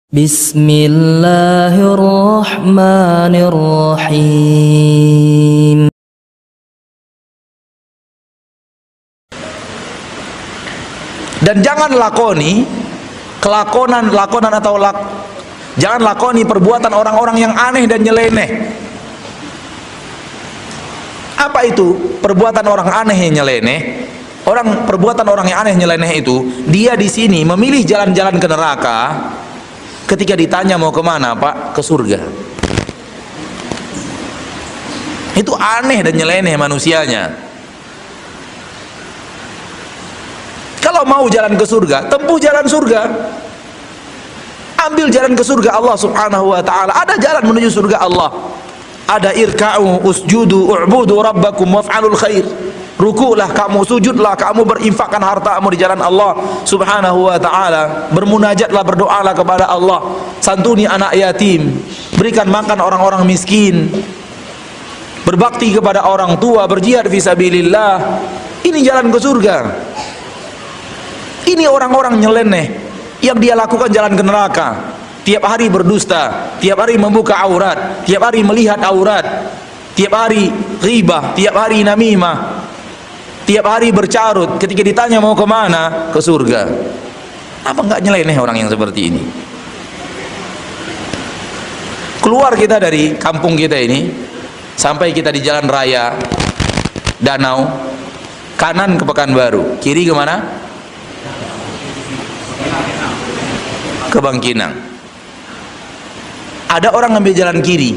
Bismillahirrahmanirrahim. Dan jangan lakoni lakonan atau jangan lakoni perbuatan orang-orang yang aneh dan nyeleneh. Apa itu perbuatan orang aneh yang nyeleneh? Perbuatan orang yang aneh nyeleneh itu, dia di sini memilih jalan-jalan ke neraka. Ketika ditanya mau kemana, Pak? Ke surga. Itu aneh dan nyeleneh manusianya. Kalau mau jalan ke surga, tempuh jalan surga. Ambil jalan ke surga Allah Subhanahu wa taala. Ada jalan menuju surga Allah. Ada irka'u usjudu u'budu rabbakum waf'alul khair. Rukulah kamu, sujudlah kamu, berinfakkan hartamu di jalan Allah Subhanahu wa taala. Bermunajatlah, berdoalah kepada Allah. Santuni anak yatim, berikan makan orang-orang miskin. Berbakti kepada orang tua, berjihad fisabilillah. Ini jalan ke surga. Ini orang-orang nyeleneh yang dia lakukan jalan ke neraka. Tiap hari berdusta, tiap hari membuka aurat, tiap hari melihat aurat, tiap hari ghibah, tiap hari namimah, tiap hari bercarut. Ketika ditanya mau kemana? Ke surga. Apa enggak nyeleneh orang yang seperti ini? Keluar kita dari kampung kita ini, sampai kita di jalan raya Danau, kanan ke Pekanbaru, kiri kemana? Ke Bangkinang. Ada orang ngambil jalan kiri,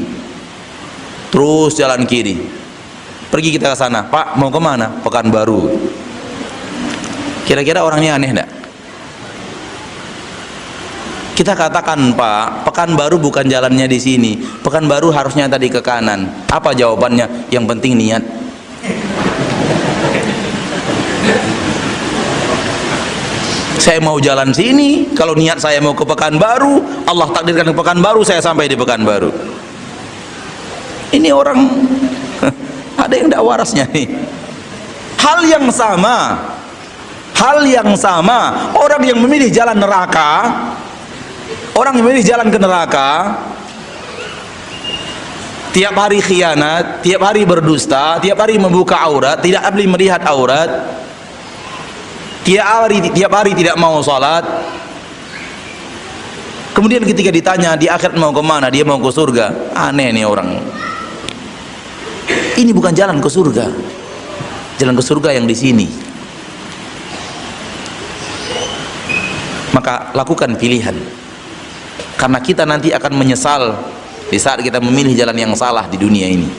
terus jalan kiri. Pergi kita ke sana, Pak mau kemana? Pekanbaru. Kira-kira orangnya aneh enggak? Kita katakan, Pak, Pekanbaru bukan jalannya di sini. Pekanbaru harusnya tadi ke kanan. Apa jawabannya? Yang penting niat. Saya mau jalan sini, kalau niat saya mau ke Pekanbaru, Allah takdirkan ke Pekanbaru, saya sampai di Pekanbaru. Ini orang ada yang tidak warasnya nih. Hal yang sama, orang yang memilih jalan neraka, orang yang memilih jalan ke neraka, tiap hari khianat, tiap hari berdusta, tiap hari membuka aurat, tidak boleh melihat aurat, tiap hari tidak mau salat. Kemudian ketika ditanya di akhirat mau kemana, dia mau ke surga. Aneh nih orang. Ini bukan jalan ke surga. Jalan ke surga yang di sini. Maka lakukan pilihan, karena kita nanti akan menyesal di saat kita memilih jalan yang salah di dunia ini.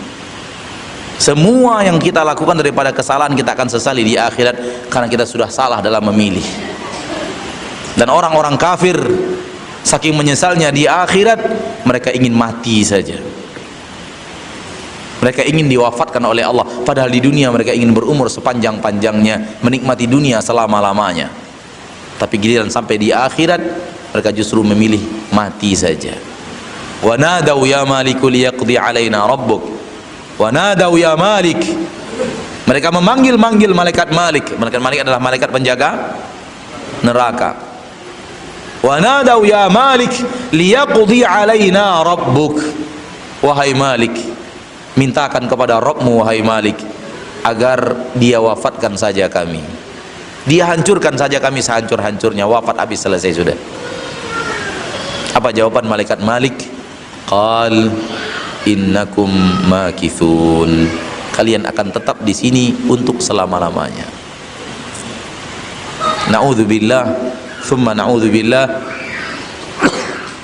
Semua yang kita lakukan daripada kesalahan kita akan sesali di akhirat, karena kita sudah salah dalam memilih. Dan orang-orang kafir saking menyesalnya di akhirat, mereka ingin mati saja. Mereka ingin diwafatkan oleh Allah, padahal di dunia mereka ingin berumur sepanjang-panjangnya, menikmati dunia selama-lamanya. Tapi giliran sampai di akhirat, mereka justru memilih mati saja. Wa nadau ya maliku liyaqdi alaina rabbuk. Wa nadau ya malik. Mereka memanggil-manggil malaikat Malik. Malaikat Malik adalah malaikat penjaga neraka. Wa nadau ya malik liyaqdi alaina rabbuk. Wahai Malik, mintakan kepada Rabbmu wahai Malik, agar dia wafatkan saja kami. Dia hancurkan saja kami sehancur-hancurnya, wafat habis, selesai sudah. Apa jawaban malaikat Malik? Qal innakum makithun. Kalian akan tetap di sini untuk selama-lamanya. Na'udzubillah, thumma na'udzubillah.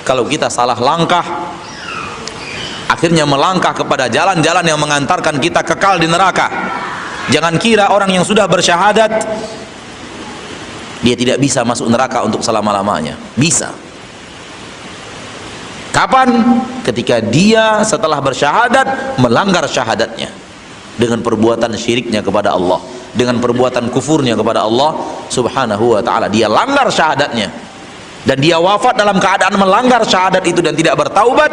Kalau kita salah langkah, akhirnya melangkah kepada jalan-jalan yang mengantarkan kita kekal di neraka. Jangan kira orang yang sudah bersyahadat dia tidak bisa masuk neraka untuk selama-lamanya. Bisa. Kapan? Ketika dia setelah bersyahadat melanggar syahadatnya dengan perbuatan syiriknya kepada Allah, dengan perbuatan kufurnya kepada Allah Subhanahu wa ta'ala. Dia langgar syahadatnya dan dia wafat dalam keadaan melanggar syahadat itu dan tidak bertaubat.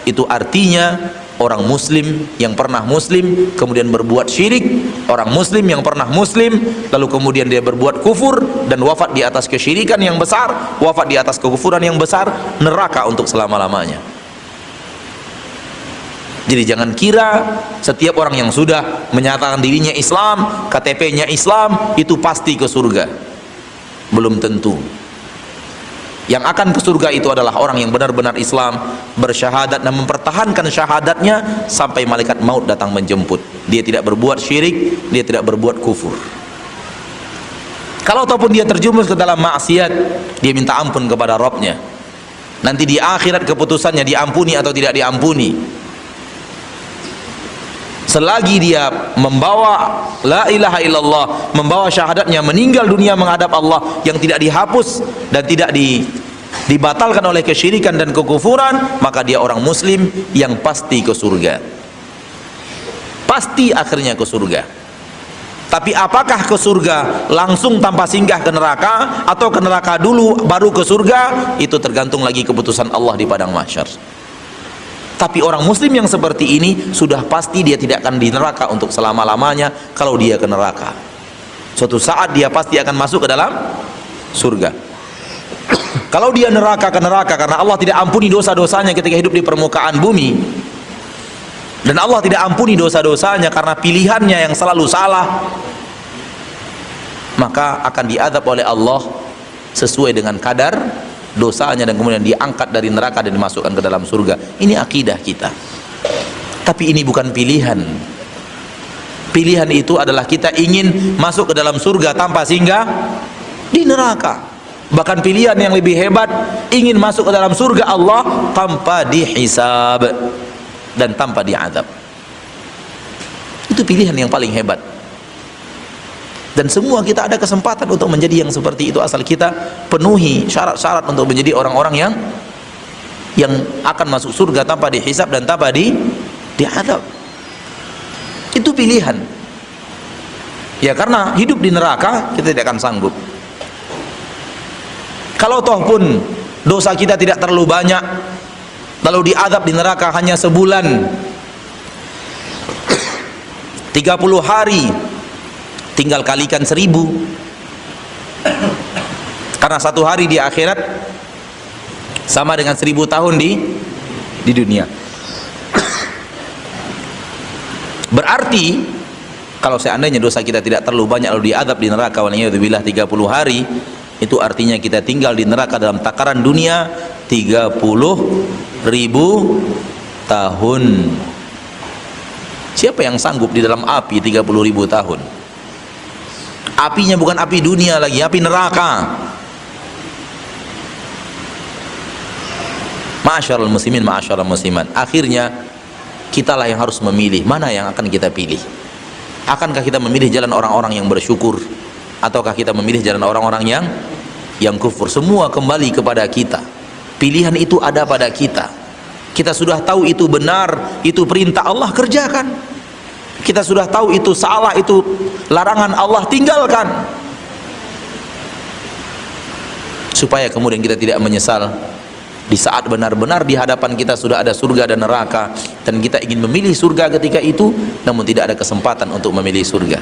Itu artinya orang muslim yang pernah muslim kemudian berbuat syirik, orang muslim yang pernah muslim lalu kemudian dia berbuat kufur dan wafat di atas kesyirikan yang besar, wafat di atas kekufuran yang besar, neraka untuk selama-lamanya. Jadi jangan kira setiap orang yang sudah menyatakan dirinya Islam, KTP-nya Islam, itu pasti ke surga. Belum tentu. Yang akan ke surga itu adalah orang yang benar-benar Islam, bersyahadat dan mempertahankan syahadatnya sampai malaikat maut datang menjemput. Dia tidak berbuat syirik, dia tidak berbuat kufur. Kalau ataupun dia terjumus ke dalam maksiat, dia minta ampun kepada Rabbnya. Nanti di akhirat keputusannya diampuni atau tidak diampuni. Selagi dia membawa la ilaha illallah, membawa syahadatnya, meninggal dunia menghadap Allah yang tidak dihapus dan tidak dibatalkan oleh kesyirikan dan kekufuran, maka dia orang muslim yang pasti ke surga. Pasti akhirnya ke surga. Tapi apakah ke surga langsung tanpa singgah ke neraka, atau ke neraka dulu baru ke surga, itu tergantung lagi keputusan Allah di padang mahsyar. Tapi orang muslim yang seperti ini sudah pasti dia tidak akan di neraka untuk selama-lamanya. Kalau dia ke neraka, suatu saat dia pasti akan masuk ke dalam surga. Kalau dia neraka ke neraka karena Allah tidak ampuni dosa-dosanya ketika hidup di permukaan bumi, dan Allah tidak ampuni dosa-dosanya karena pilihannya yang selalu salah, maka akan diazab oleh Allah sesuai dengan kadar dosanya dan kemudian diangkat dari neraka dan dimasukkan ke dalam surga. Ini akidah kita. Tapi ini bukan pilihan. Pilihan itu adalah kita ingin masuk ke dalam surga tanpa singgah di neraka. Bahkan pilihan yang lebih hebat, ingin masuk ke dalam surga Allah tanpa dihisab dan tanpa diazab. Itu pilihan yang paling hebat. Dan semua kita ada kesempatan untuk menjadi yang seperti itu, asal kita penuhi syarat-syarat untuk menjadi orang-orang yang akan masuk surga tanpa dihisab dan tanpa diadab. Itu pilihan. Ya, karena hidup di neraka kita tidak akan sanggup. Kalau toh pun dosa kita tidak terlalu banyak, lalu diadab di neraka hanya sebulan, 30 hari, tinggal kalikan 1000, karena satu hari di akhirat sama dengan 1000 tahun di dunia. Berarti kalau seandainya dosa kita tidak terlalu banyak lalu diadab di neraka waliyadzubillah 30 hari, itu artinya kita tinggal di neraka dalam takaran dunia 30.000 tahun. Siapa yang sanggup di dalam api 30.000 tahun? Apinya bukan api dunia lagi, api neraka. Ma'asyiral muslimin, ma'asyiral muslimat. Akhirnya kitalah yang harus memilih mana yang akan kita pilih. Akankah kita memilih jalan orang-orang yang bersyukur, ataukah kita memilih jalan orang-orang yang kufur? Semua kembali kepada kita. Pilihan itu ada pada kita. Kita sudah tahu itu benar, itu perintah Allah, kerjakan. Kita sudah tahu itu salah, itu larangan Allah, tinggalkan. Supaya kemudian kita tidak menyesal di saat benar-benar di hadapan kita sudah ada surga dan neraka, dan kita ingin memilih surga ketika itu namun tidak ada kesempatan untuk memilih surga.